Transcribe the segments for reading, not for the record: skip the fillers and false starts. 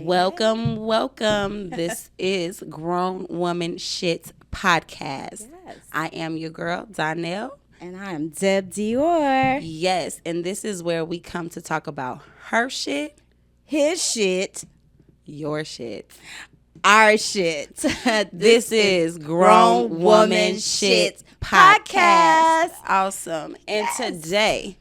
Welcome, welcome. This is Grown Woman Shhyt podcast. Yes. I am your girl, Donnell. And I am Deb Dior. Yes, and this is where we come to talk about her shit, His shit, your shit. our shit. This is Grown Woman Shhyt podcast. Awesome. And today,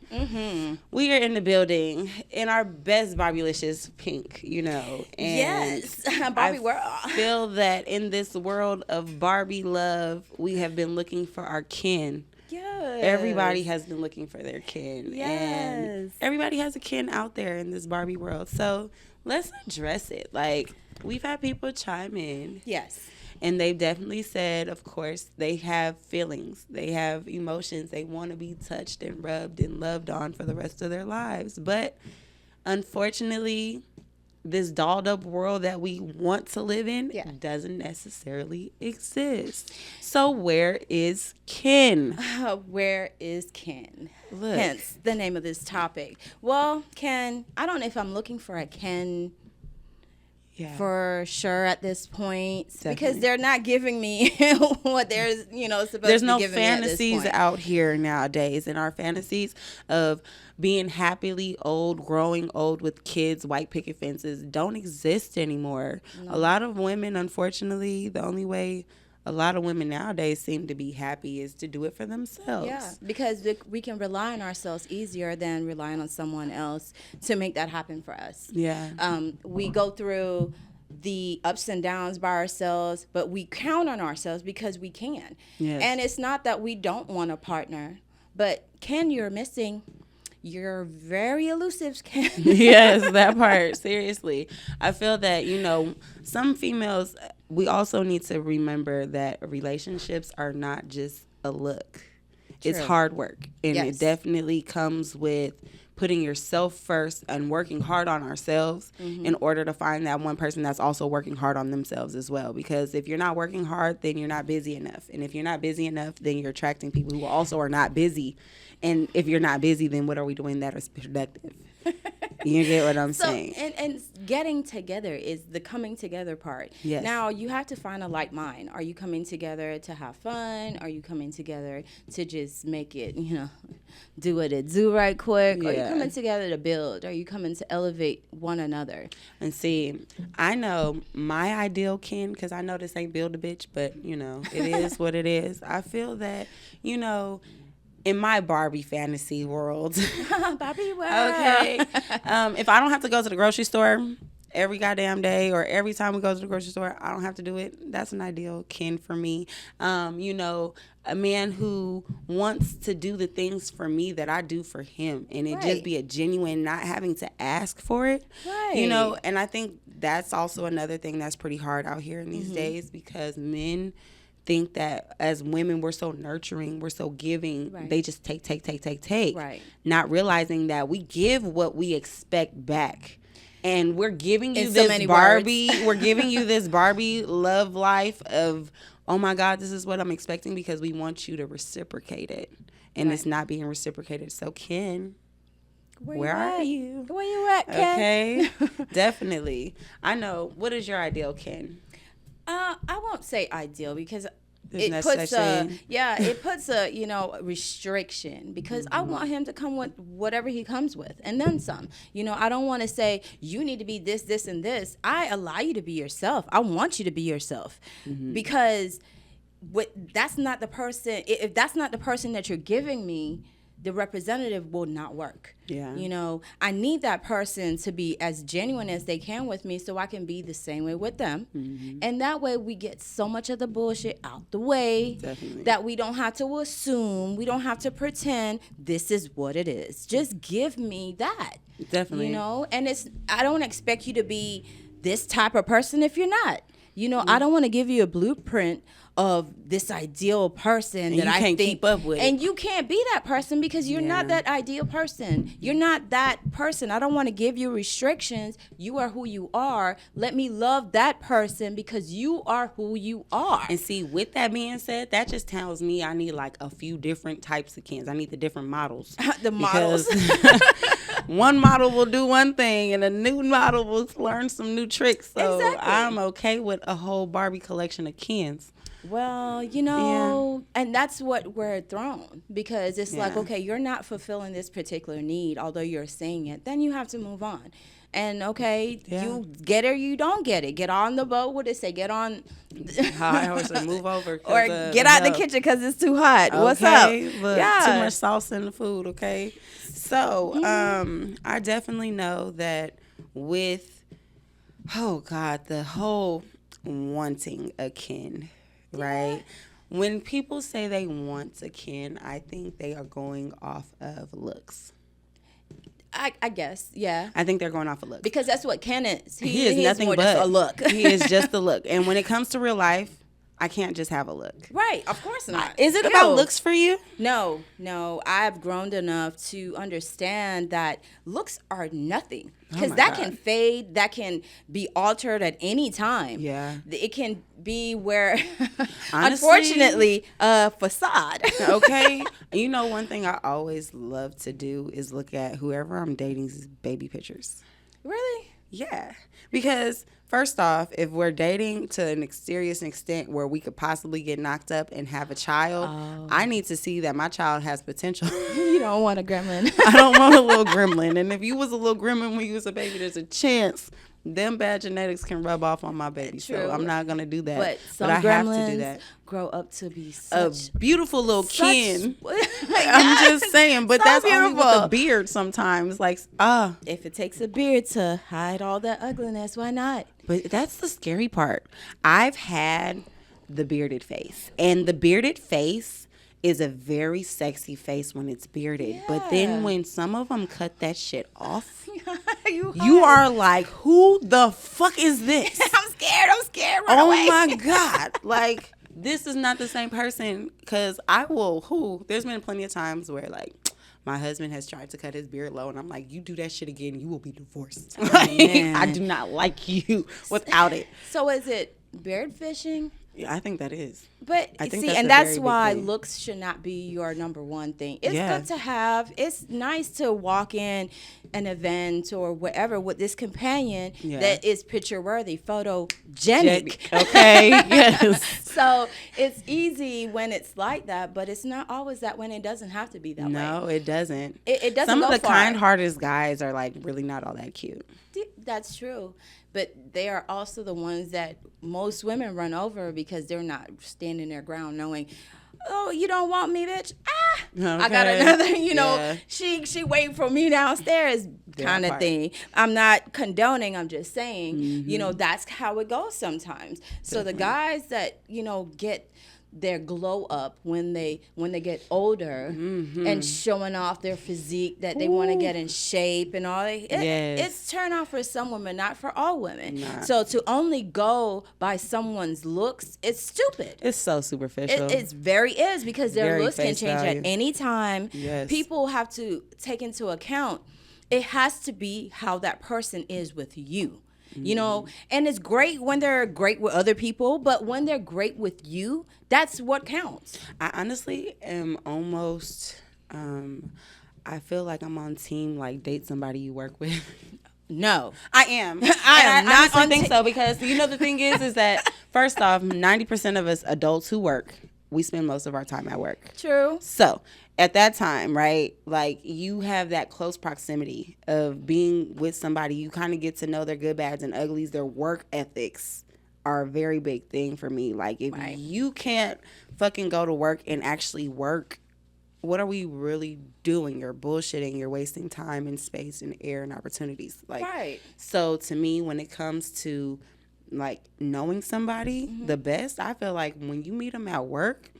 we are in the building in our best Barbie-licious pink, And Yes, Barbie world. I feel that in this world of Barbie love, we have been looking for our kin. Yes. Everybody has been looking for their kin. Yes. And everybody has a kin out there in this Barbie world. So let's address it. Like, we've had people chime in. Yes. And they've definitely said, of course, they have feelings. They have emotions. They want to be touched and rubbed and loved on for the rest of their lives. But unfortunately, this dolled up world that we want to live in doesn't necessarily exist. So where is kin? Where is Ken? Look. Hence the name of this topic. Well, Ken, I don't know if I'm looking for a Ken for sure at this point. Definitely. Because they're not giving me what they're supposed There's to be no giving me at this fantasies point. out here nowadays, and our fantasies of being happily old, growing old with kids, white picket fences don't exist anymore. No. A lot of women, unfortunately, the only way a lot of women nowadays seem to be happy is to do it for themselves. Yeah, because we can rely on ourselves easier than relying on someone else to make that happen for us. Yeah. We go through the ups and downs by ourselves, but we count on ourselves because we can. Yes. And it's not that we don't want a partner, but Ken, you're missing. You're very elusive, Ken. Yes, that part. Seriously. I feel that, some females, we also need to remember that relationships are not just a look. True. It's hard work. And Yes. it definitely comes with putting yourself first and working hard on ourselves in order to find that one person that's also working hard on themselves as well. Because if you're not working hard, then you're not busy enough. And if you're not busy enough, then you're attracting people who also are not busy. And if you're not busy, then what are we doing that is productive? You get what I'm saying? And getting together is the coming together part. Yes. Now, you have to find a like mind. Are you coming together to have fun? Are you coming together to just make it, do what it do right quick? Are you Yeah. coming together to build? Are you coming to elevate one another? And see, I know my ideal kin, because I know this ain't build a bitch, but, it is what it is. I feel that, in my Barbie fantasy world, Bobby, okay, if I don't have to go to the grocery store every goddamn day or every time we go to the grocery store, I don't have to do it. That's an ideal kin for me. A man who wants to do the things for me that I do for him, and it just be a genuine, not having to ask for it. Right. And I think that's also another thing that's pretty hard out here in these days, because men think that as women we're so nurturing, we're so giving. Right. They just take, Right. not realizing that we give what we expect back. And we're giving you In so this many Barbie, words. we're giving you this Barbie love life of, oh my God, this is what I'm expecting, because we want you to reciprocate it. And It's not being reciprocated. So Ken, where are you? Where you at, Ken? Okay, definitely. I know. What is your ideal Ken? I won't say ideal because There's no it puts such a thing. restriction, because I want him to come with whatever he comes with and then some. I don't want to say you need to be this, and this. I allow you to be yourself. I want you to be yourself, because that's not the person. If that's not the person that you're giving me, the representative will not work. Yeah. I need that person to be as genuine as they can with me, so I can be the same way with them. And that way we get so much of the bullshit out the way. Definitely. That we don't have to assume, we don't have to pretend this is what it is. Just give me that. Definitely. And I don't expect you to be this type of person if you're not. I don't want to give you a blueprint of this ideal person And that you I can't think keep up with. And you can't be that person because you're not that ideal person. You're not that person. I don't want to give you restrictions. You are who you are. Let me love that person because you are who you are. And see, with that being said, that just tells me I need like a few different types of kins. I need the different models. The models. one model will do one thing and a new model will learn some new tricks. So Exactly. I'm okay with a whole Barbie collection of Kens. Well, and that's what we're thrown, because it's like, Yeah. okay, you're not fulfilling this particular need, although you're saying it, then you have to move on. And okay, Yeah. you get it or you don't get it. Get on the boat. What did it say? Get on. How I always say move over. Or get out the kitchen because it's too hot. What's up? Look, too much sauce in the food, okay? So, I definitely know that with, the whole wanting a kin, right? When people say they want a kin, I think they are going off of looks. I guess, yeah. I think they're going off of looks. Because that's what Ken is. He is nothing more but just a look. He is just a look. And when it comes to real life, I can't just have a look. Right, of course not. Is it about looks for you? No. I've grown enough to understand that looks are nothing. Because that can fade, that can be altered at any time. Yeah. It can be where, Honestly, unfortunately, a facade. Okay. You know, one thing I always love to do is look at whoever I'm dating's baby pictures. Really? Yeah. Because first off, if we're dating to an serious extent where we could possibly get knocked up and have a child, I need to see that my child has potential. You don't want a gremlin. I don't want a little gremlin. And if you was a little gremlin when you was a baby, there's a chance them bad genetics can rub off on my baby. True. So I'm not going to do that. But some I gremlins have to do that. grow up to be such A beautiful little kin. Yes, I'm just saying, but so that's only with beautiful. the beard sometimes. Like, If it takes a beard to hide all that ugliness, why not? But that's the scary part. I've had the bearded face, and the bearded face is a very sexy face when it's bearded. Yeah. But then when some of them cut that shit off, you you are like, who the fuck is this? I'm scared. Run Oh away. my God. Like, this is not the same person, because there's been plenty of times where, like, my husband has tried to cut his beard low, and I'm like, you do that shit again, you will be divorced. Man. I do not like you without it. So is it beard fishing? Yeah, I think that is. But I think see, that's and a that's very big why thing. looks should not be your number one thing. It's Yeah. good to have. It's nice to walk in an event or whatever with this companion that is picture worthy, photogenic. Okay. Yes. So it's easy when it's like that, but it's not always that when it doesn't have to be that way. No, it doesn't. It doesn't Some go of the far. kind-hearted guys are like really not all that cute. That's true. But they are also the ones that most women run over because they're not standing their ground knowing, oh, you don't want me, bitch? I got Okay. another, Yeah. she waiting for me downstairs kind of part. thing. I'm not condoning, I'm just saying, that's how it goes sometimes. So the guys that, get their glow up when they get older and showing off their physique that they want to get in shape and all that. It's turn off for some women, not for all women. Nah. So to only go by someone's looks, it's stupid. It's so superficial. It's very is because their Very looks can face change value. at any time. Yes. People have to take into account it has to be how that person is with you. And it's great when they're great with other people, but when they're great with you, that's what counts. I honestly am almost, I feel like I'm on team, like, date somebody you work with. No. I am. I am not honestly on think so, because the thing is that first off, 90% of us adults who work, we spend most of our time at work. True. So at that time, right, like, you have that close proximity of being with somebody. You kind of get to know their good, bads, and uglies. Their work ethics are a very big thing for me. Like, if you can't fucking go to work and actually work, what are we really doing? You're bullshitting. You're wasting time and space and air and opportunities. Like, Right. So to me, when it comes to, like, knowing somebody the best, I feel like when you meet them at work,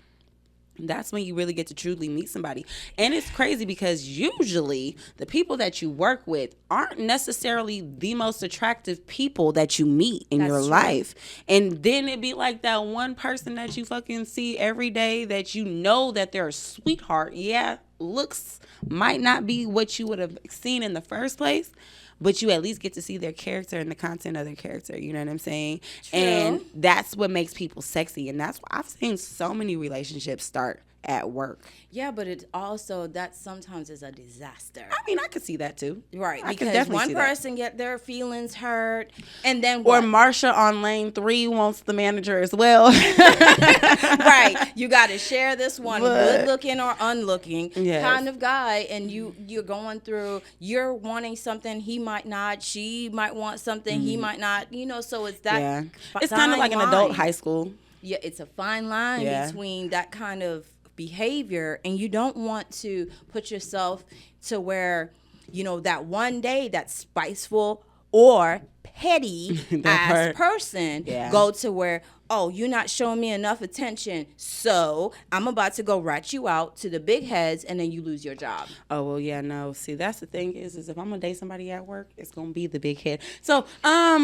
that's when you really get to truly meet somebody. And it's crazy because usually the people that you work with aren't necessarily the most attractive people that you meet in your true. life. And then it'd be like that one person that you fucking see every day that you know that they're a sweetheart. Yeah, looks might not be what you would have seen in the first place, but you at least get to see their character and the content of their character. You know what I'm saying? True. And that's what makes people sexy. And that's why I've seen so many relationships start at work. Yeah, but it also, that sometimes is a disaster. I mean, I could see that too. Right, I because one person get their feelings hurt, and then or what? Marsha on lane 3 wants the manager as well. Right, you got to share this one good looking or unlooking kind of guy, and you're going through, you're wanting something he might not, she might want something he might not, you know, so it's that. Yeah, it's kind of like an adult high school. Yeah, it's a fine line between that kind of behavior, and you don't want to put yourself to where, you know, that one day that spiteful or petty ass person go to where, oh, you're not showing me enough attention, so I'm about to go rat you out to the big heads, and then you lose your job. Oh, well, yeah, no. See, that's the thing is if I'm gonna date somebody at work, it's gonna be the big head. So, that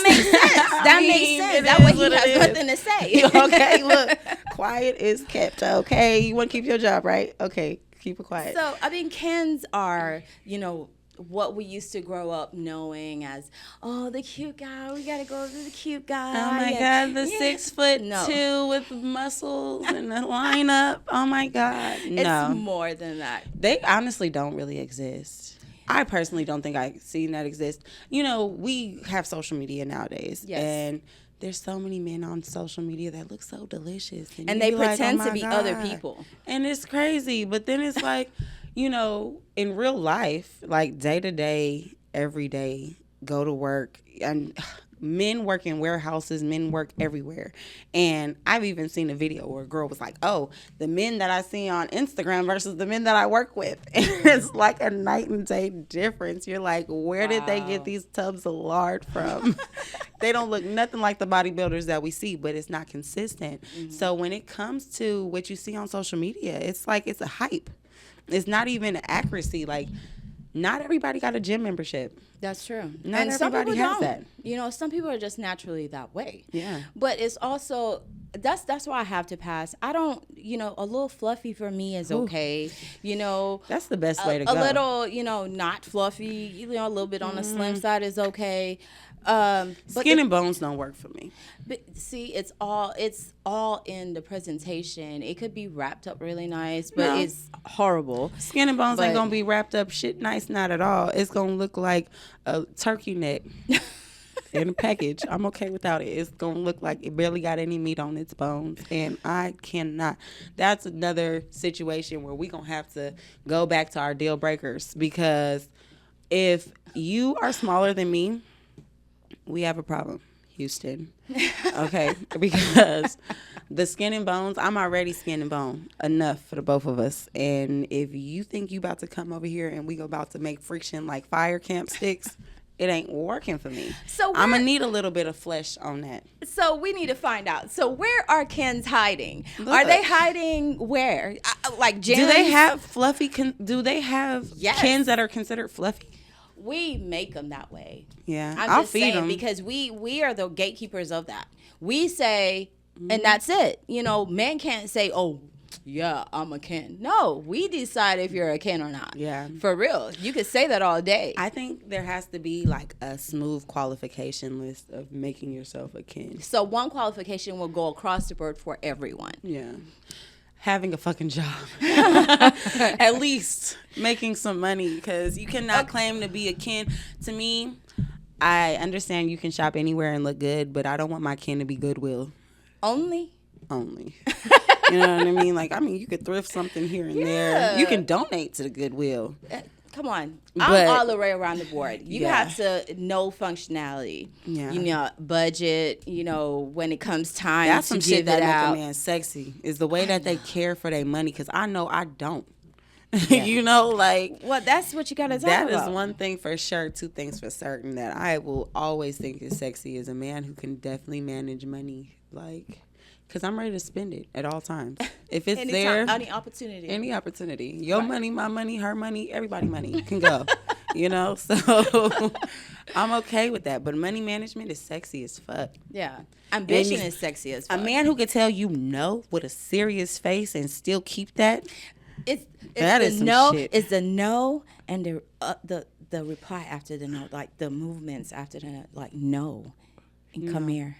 makes sense. That makes sense. That way he has nothing to say. Okay, look, quiet is kept. Okay, you want to keep your job, right? Okay, keep it quiet. So, I mean, Kens are, you know, what we used to grow up knowing as, oh, the cute guy. We gotta go to the cute guy. Oh my God, the 6'2" with muscles and the lineup. Oh my God, no. It's more than that. They honestly don't really exist. I personally don't think I've seen that exist. You know, we have social media nowadays, and there's so many men on social media that look so delicious, and they pretend to be other people, and it's crazy. But then it's like, you know, in real life, like day to day, every day, go to work, and men work in warehouses, men work everywhere. And I've even seen a video where a girl was like, oh, the men that I see on Instagram versus the men that I work with. And it's like a night and day difference. You're like, where did they get these tubs of lard from? They don't look nothing like the bodybuilders that we see, but it's not consistent. Mm-hmm. So when it comes to what you see on social media, it's like it's a hype. It's not even accuracy. Like, not everybody got a gym membership. That's true. Not and everybody some people has don't. that. You know, some people are just naturally that way. Yeah. But it's also, that's why I have to pass. I don't, you know, a little fluffy for me is okay. You know. That's the best way to go. A little, you know, not fluffy, you know, a little bit on the slim side is okay. Skin and bones don't work for me. But see, it's all in the presentation. It could be wrapped up really nice, but it's horrible. Skin and bones ain't gonna be wrapped up shit nice, not at all. It's gonna look like a turkey neck in a package. I'm okay without it. It's gonna look like it barely got any meat on its bones, and I cannot. That's another situation where we gonna have to go back to our deal breakers, because if you are smaller than me, we have a problem, Houston. Okay, because the skin and bones, I'm already skin and bone enough for the both of us. And if you think you about to come over here and we about to make friction like fire camp sticks, it ain't working for me. So I'm gonna need a little bit of flesh on that. So we need to find out. So where are Kens hiding? Look. Are they hiding where? Like gyms? Do they have fluffy? Do they have Kens that are considered fluffy? We make them that way. Yeah, I'll feed them because we are the gatekeepers of that. We say, and that's it. You know, men can't say, "Oh, yeah, I'm a Ken." No, we decide if you're a Ken or not. Yeah, for real. You could say that all day. I think there has to be like a smooth qualification list of making yourself a Ken. So one qualification will go across the board for everyone. Yeah. Having a fucking job. At least making some money, because you cannot claim to be a Ken. To me, I understand you can shop anywhere and look good, but I don't want my Ken to be Goodwill. Only. You know what I mean? Like, I mean, you could thrift something here and there. You can donate to the Goodwill. Come on. I'm all the way around the board. You have to know functionality. Yeah. You know, budget, you know, when it comes time that's to some give shit that it out. Make a man sexy is the way that they care for their money, because I know I don't. Yeah. You know, like. Well, that's what you got to talk about. That is one thing for sure. Two things for certain that I will always think is sexy is a man who can definitely manage money. Like. Because I'm ready to spend it at all times. If it's there. Any opportunity. Any opportunity. Your money, my money, her money, everybody's money can go. You know? So I'm okay with that. But money management is sexy as fuck. Yeah. Ambition is sexy as fuck. A man who can tell you no with a serious face and still keep that. It's that the is some no. shit. It's the no and the reply after the no. Like the movements after the no. Like no. And come here.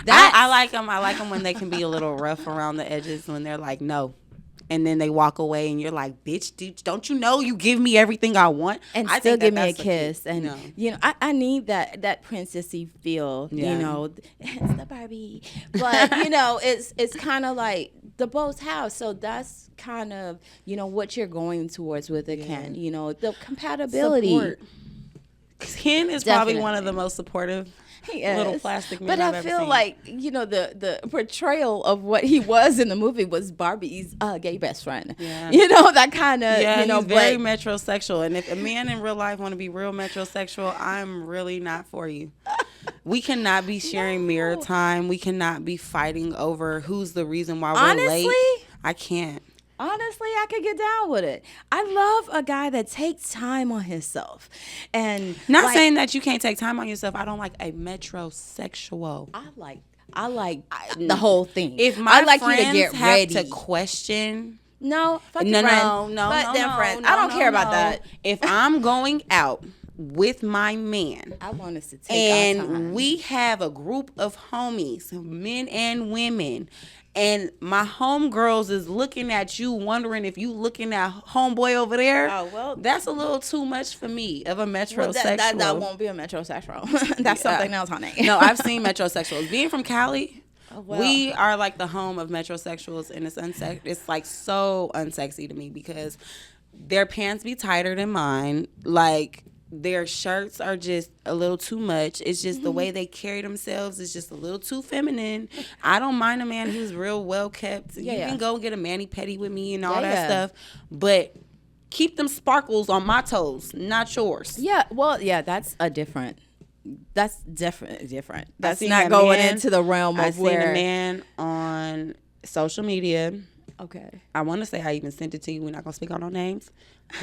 I like them. I like them when they can be a little rough around the edges, when they're like, no, and then they walk away and you're like, bitch, don't you know you give me everything I want? And I still think give me a that's kiss. And, you know, I need that princessy feel, you know. It's the Barbie. But, you know, it's kind of like the both have. So that's kind of, you know, what you're going towards with a Ken. You know, the compatibility. Support. Ken is probably one of the most supportive little plastic men I've ever seen. Like, you know, the portrayal of what he was in the movie was Barbie's gay best friend. Yeah. You know, that kind of, you know, he's very metrosexual. And if a man in real life want to be real metrosexual, I'm really not for you. We cannot be sharing mirror time. We cannot be fighting over who's the reason why we're late. I can't. Honestly, I could get down with it. I love a guy that takes time on himself. And not saying that you can't take time on yourself. I don't like a metrosexual. I like the whole thing. If my like friends you to get have ready. to question, no, I don't care about that. If I'm going out with my man, I want us to take our time. And we have a group of homies, men and women, and my homegirls is looking at you, wondering if you looking at homeboy over there. Oh, well. That's a little too much for me of a metrosexual. Well, that won't be a metrosexual. That's something else, honey. No, I've seen metrosexuals. Being from Cali, we are like the home of metrosexuals, and it's like so unsexy to me because their pants be tighter than mine. Like, their shirts are just a little too much. It's just the way they carry themselves is just a little too feminine. I don't mind a man who's real well kept. You can go get a mani-pedi with me and all that stuff. But keep them sparkles on my toes, not yours. Yeah, well, yeah, that's different. That's different. That's not going into the realm of where. I seen a man on social media. Okay. I want to say I even sent it to you. We're not going to speak on no names.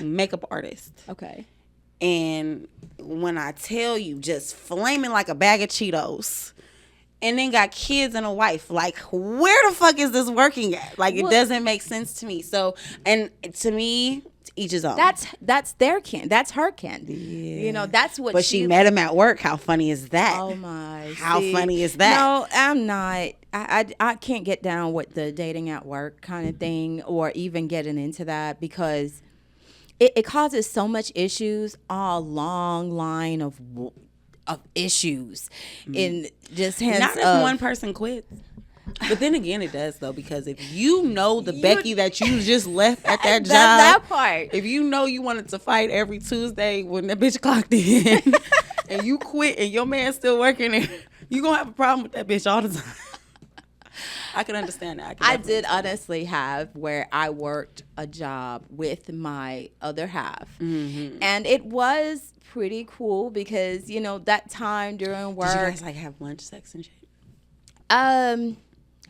Makeup artist. Okay. And when I tell you, just flaming like a bag of Cheetos, and then got kids and a wife, like, where the fuck is this working at? Like, it doesn't make sense to me. So, and to me, each his own. That's their Ken. That's her Ken. Yeah. You know, that's what. But she met him at work. How funny is that? Oh my! How funny is that? No, I'm not. I can't get down with the dating at work kind of thing, or even getting into that because. It causes so much issues, a long line of issues, in just hence not if one person quits. But then again, it does though, because if you know the Becky that you just left at that job, that part. If you know you wanted to fight every Tuesday when that bitch clocked in, and you quit, and your man's still working there, you gonna have a problem with that bitch all the time. I can understand that. I did honestly have where I worked a job with my other half. Mm-hmm. And it was pretty cool because, you know, that time during work. Did you guys like have lunch, sex, and shit?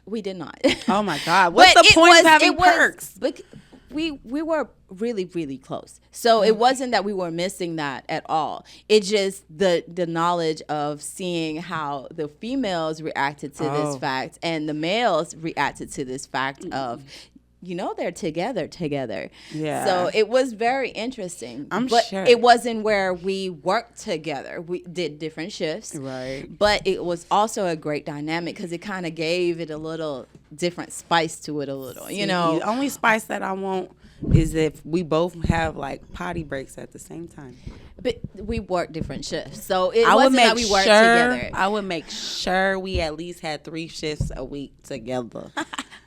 We did not. Oh my God. What's the point of having perks? We were really, really close. So it wasn't that we were missing that at all. It just the knowledge of seeing how the females reacted to this fact and the males reacted to this fact of, you know, they're together. Yeah. So it was very interesting. But sure. It wasn't where we worked together. We did different shifts. Right. But it was also a great dynamic because it kind of gave it a little different spice to it a little, you know. The only spice that I want is if we both have like potty breaks at the same time. But we work different shifts, so it wasn't that we worked together. I would make sure we at least had 3 shifts a week together.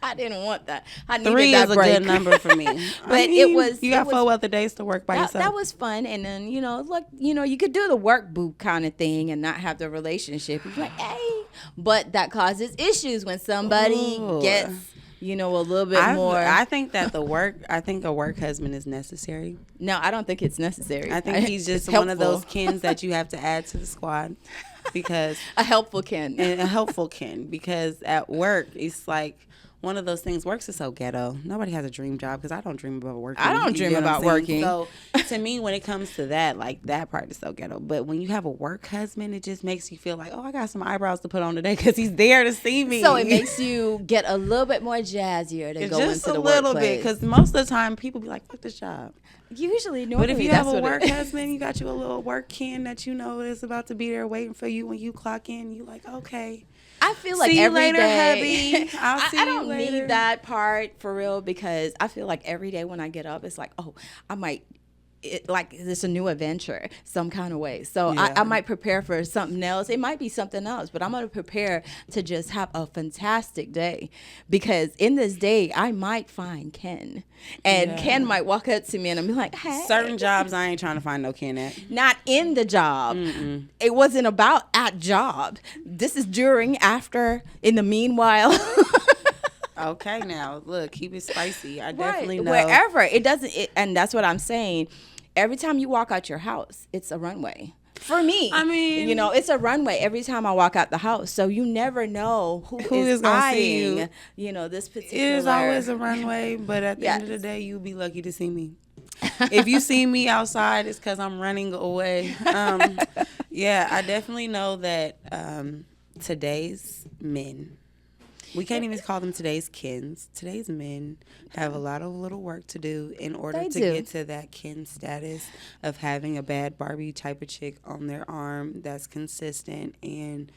I didn't want that. I needed 3 that is break. a good number for me. But it was. You got 4 other days to work by yourself. That was fun, and then you could do the work boo kind of thing and not have the relationship. You're like, hey, but that causes issues when somebody gets. A little bit more. I think that a work husband is necessary. No, I don't think it's necessary. I think he's just one of those Kens that you have to add to the squad because a helpful Ken. And a helpful Ken because at work it's like one of those things. Works is so ghetto. Nobody has a dream job because I don't dream about working. I don't dream about working. So to me, when it comes to that, like that part is so ghetto. But when you have a work husband, it just makes you feel like, oh, I got some eyebrows to put on today because he's there to see me. So it makes you get a little bit more jazzier to go into the workplace. Just a little bit because most of the time people be like, fuck this job. Normally, but if you have a work husband, you got you a little work Ken that you know is about to be there waiting for you when you clock in. You like, okay. I feel like See you every later, day- hubby. I'll see I you don't later. need that part for real, because I feel like every day when I get up, it's like, oh, I might. Like it's a new adventure some kind of way, so Yeah. I might prepare for something else. It might be something else, but I'm going to prepare to just have a fantastic day, because in this day I might find Ken, and Yeah. Ken might walk up to me and I'm be like, hey. Certain jobs I ain't trying to find no Ken at. Not in the job. It wasn't about at job. This is during, after, in the meanwhile. Okay, now look, keep it spicy. I definitely know. Wherever it doesn't, and that's what I'm saying. Every time you walk out your house, it's a runway. For me, I mean, you know, it's a runway every time I walk out the house. So you never know who is gonna see you. eyeing, you know, this particular. It is always a runway, but at the end of the Yes. day, you'll be lucky to see me. If you see me outside, it's because I'm running away. Yeah, I definitely know that today's men, we can't even call them today's kins. Today's men have a lot of little work to do in order They to do. get to that kin status of having a bad Barbie type of chick on their arm that's consistent and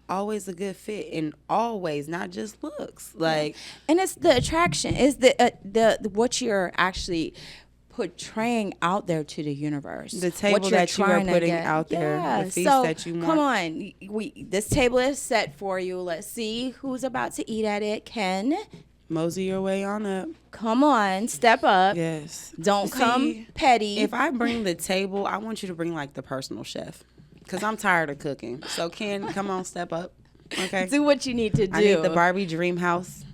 always a good fit, and always, not just looks. Like, And it's the attraction. It's the what you're actually portraying out there to the universe. The table what you're that you are trying to putting get. out there, the Yeah. feast So, that you want. come on. This table is set for you. Let's see who's about to eat at it. Ken, mosey your way on up. come on. Step up. Yes. Don't See, come petty. If I bring the table, I want you to bring like the personal chef, because I'm tired of cooking. So Ken, come on, step up. Okay. Do what you need to do. I need the Barbie dream house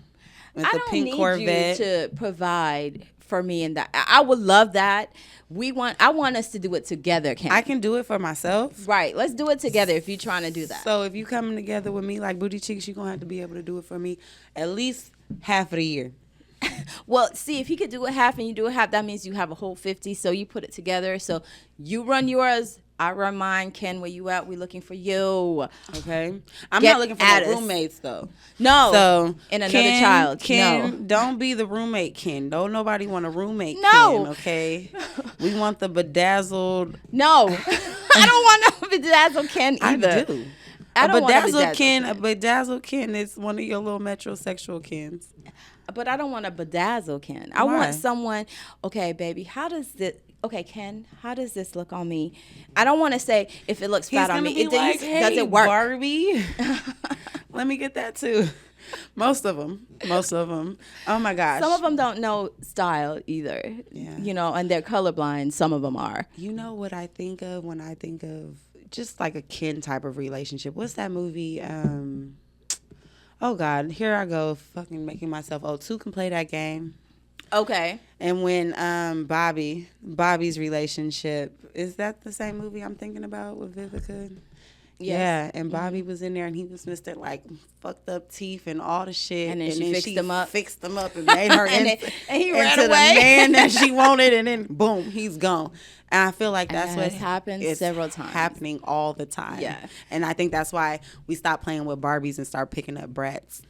with I the don't pink need Corvette. you to provide for me in that. I would love that. I want us to do it together, Ken. I can do it for myself. Right. Let's do it together if you're trying to do that. So if you coming together with me like Booty Cheeks, you're gonna have to be able to do it for me at least half of the year. Well, see, if he could do it half and you do it half, that means you have a whole 50. So you put it together. So you run yours, I run mine. Ken, where you at? We looking for you. Okay. I'm Get not looking for at no us. roommates though. No. So And another Ken, child. Ken, don't be the roommate Ken. Don't nobody want a roommate No. Ken, okay? We want the bedazzled. No. I don't want to bedazzle Ken either. I do. I don't a want to bedazzled bedazzle Ken, a bedazzled Ken is one of your little metrosexual Kens. But I don't want to bedazzle Ken. I Why? want someone, okay, baby, how does this, okay, Ken, how does this look on me? I don't want to say if it looks fat on me. Like, hey, does it work? Barbie? Let me get that too. Most of them. Oh my gosh. Some of them don't know style either. Yeah. You know, and they're colorblind. Some of them are. You know what I think of when I think of just like a kin type of relationship? What's that movie? Oh God, here I go, fucking making myself old. Two can play that game. Okay. And when Bobby's relationship, is that the same movie I'm thinking about with Vivica? Yes. Yeah, and Bobby was in there, and he was Mr. like fucked up teeth and all the shit. And then she fixed him up. Fixed him up and made her And he ran into away. the man that she wanted, and then boom, he's gone. And I feel like that's And what has happened is several times. happening all the time. Yeah. And I think that's why we stopped playing with Barbies and start picking up brats.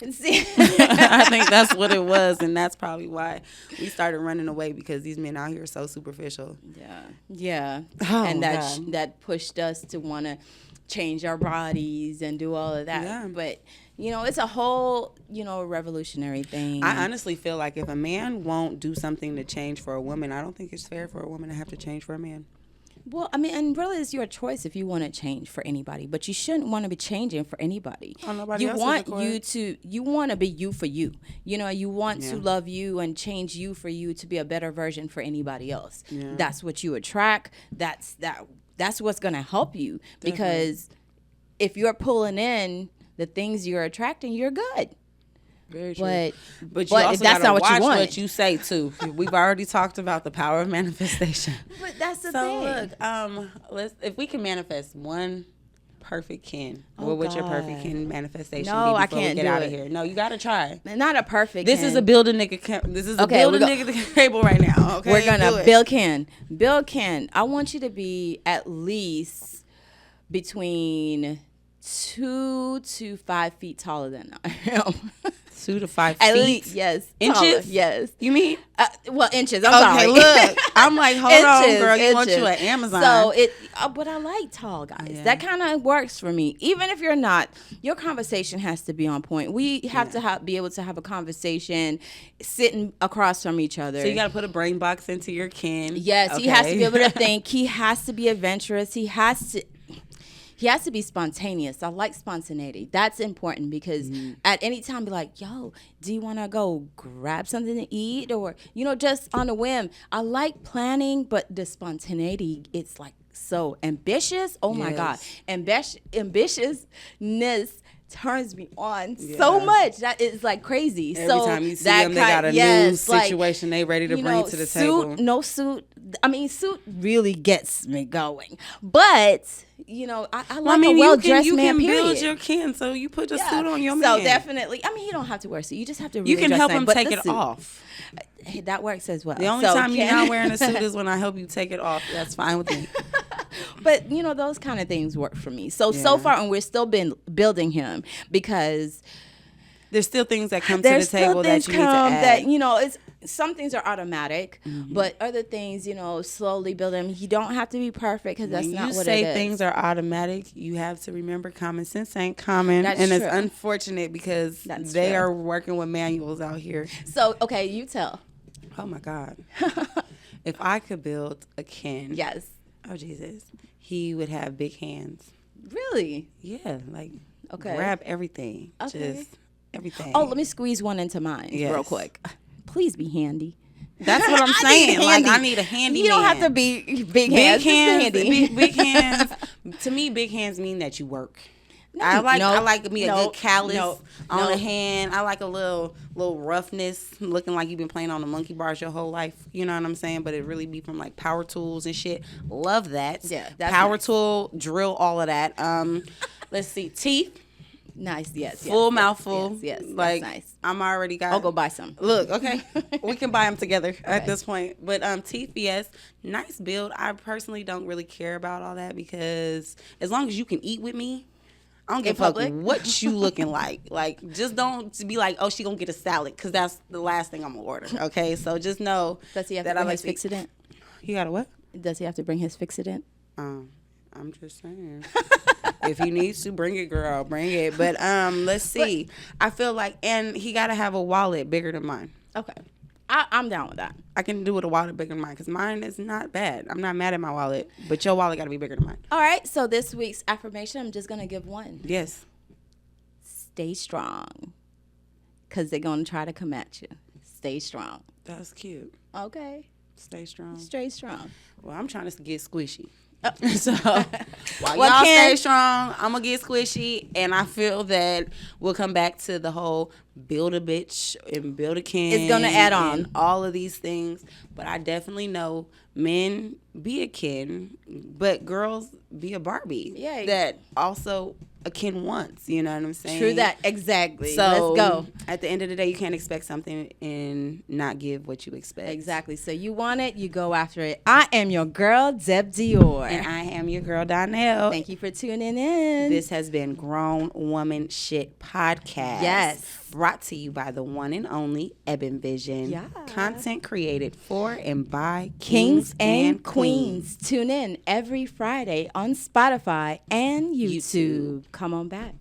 And see, I think that's what it was, and that's probably why we started running away, because these men out here are so superficial. yeah. Oh, And God. that pushed us to want to change our bodies and do all of that. Yeah. But, you know, it's a whole, revolutionary thing. I honestly feel like if a man won't do something to change for a woman, I don't think it's fair for a woman to have to change for a man. Well, I mean, and really it's your choice if you want to change for anybody, but you shouldn't want to be changing for anybody. Oh, nobody You else want is you want to be you for you. You know, you want to Yeah. love you and change you for you to be a better version for anybody else. Yeah. That's what you attract. That's what's going to help you, because if you're pulling in the things you're attracting, you're good. Very true. But But you but also if that's gotta not what watch you want. what you say too. We've already talked about the power of manifestation. But that's the So thing. look, if we can manifest one perfect kin, Oh, what would your perfect God. kin manifestation No, be I before we can't get do out it. of here? No, you gotta try. Not a perfect This Ken. is a build a nigga. This is a Okay, build a we go- nigga table right now. Okay, We're gonna Do it. Bill Ken. I want you to be at least between 2 to 5 feet taller than I am. 2 to 5 At feet. least, yes. Inches? Taller, yes. You mean? Well, inches. I'm Okay, sorry. look. I'm like, hold on, Inches, girl. You want inches. you an Amazon. So but I like tall guys. Yeah. That kind of works for me. Even if you're not, your conversation has to be on point. We have to be able to have a conversation sitting across from each other. So you got to put a brain box into your kin. Yes, Okay. he has to be able to think. He has to be adventurous. He has to be spontaneous. I like spontaneity. That's important because at any time, be like, yo, do you want to go grab something to eat? Or, just on a whim. I like planning, but the spontaneity, it's like so ambitious. Oh, my God. Ambitiousness turns me on so much. That is like crazy. Every time you see them, they got a new situation they ready to bring to the table. No suit. I mean, suit really gets me going. But, I like a well-dressed man, you can period. build your kin, so you put a suit on your man. So definitely, I mean, you don't have to wear a suit. You just have to really You can dress help nice, him but take the it suit, off. That works as well. The only time you're not wearing a suit is when I help you take it off. That's fine with me. But, those kind of things work for me. So far, and we're still been building him because there's still things that come to the table that you need to add. It's some things are automatic, but other things, slowly build them. You don't have to be perfect because that's not what it is. When you say things are automatic, you have to remember common sense ain't common. That's and true. It's unfortunate because they are working with manuals out here. So, okay, you tell. Oh, my God. If I could build a kin. Yes. Oh, Jesus. He would have big hands. Really? Yeah, like okay. Grab everything. Okay. Just everything. Oh, let me squeeze one into mine real quick. Please be handy. That's what I'm saying. Like, I need a handy You don't have to be big hands. Big hands. To me, big hands mean that you work. I like me a good callus on the hand. I like a little roughness, looking like you've been playing on the monkey bars your whole life. You know what I'm saying? But it really be from like power tools and shit. Love that. Yeah, that's power nice. Tool, drill, all of that. Let's see, teeth. Nice, yes. Full mouthful. Yes, like that's nice. I'm already got. I'll go buy some. Look, okay, we can buy them together at this point. But teeth, yes, nice build. I personally don't really care about all that because as long as you can eat with me, I don't give a fuck what you looking like. Like, just don't be like, oh, she gonna get a salad because that's the last thing I'm gonna order. Okay, so just know Does he have that to I bring like his fix-it-in? You got a what? Does he have to bring his fix-it-in? I'm just saying. If he needs to, bring it, girl. Bring it. But let's see. I feel like, and he got to have a wallet bigger than mine. Okay. I'm down with that. I can do with a wallet bigger than mine because mine is not bad. I'm not mad at my wallet, but your wallet got to be bigger than mine. All right. So this week's affirmation, I'm just going to give one. Yes. Stay strong because they're going to try to come at you. Stay strong. That's cute. Okay. Stay strong. Stay strong. Well, I'm trying to get squishy. So while Well, y'all stay strong, I'm gonna get squishy, and I feel that we'll come back to the whole build a bitch and build a kin. It's gonna add on all of these things, but I definitely know men be a kin, but girls be a Barbie. Yeah, that also a kin wants. You know what I'm saying? True that. Exactly. So let's go. At the end of the day, you can't expect something and not give what you expect. Exactly. So you want it, you go after it. I am your girl, Deb Dior. And I am your girl, Donnell. Thank you for tuning in. This has been Grown Woman Shit Podcast. Yes. Brought to you by the one and only Eben Vision. Yeah. Content created for and by Kings and Queens. Tune in every Friday on Spotify and YouTube. Come on back.